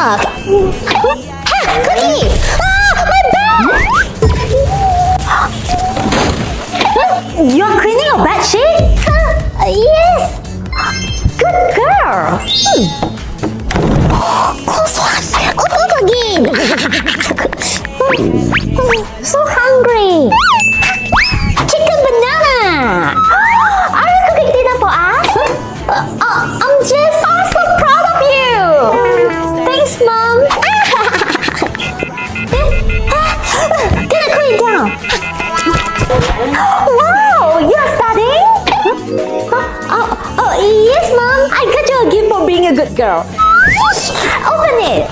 look! Ha! Cookie! Ah! My bag! You're cleaning your bed sheet? Yes! Good girl! Close one! Open again! So hungry! Chicken banana! Are you cooking dinner for us? I'm just so proud of you! Thanks, Mom! Can I cool it down? Wow! You're studying? Yes, Mom! I got you a gift for being a good girl. Open it!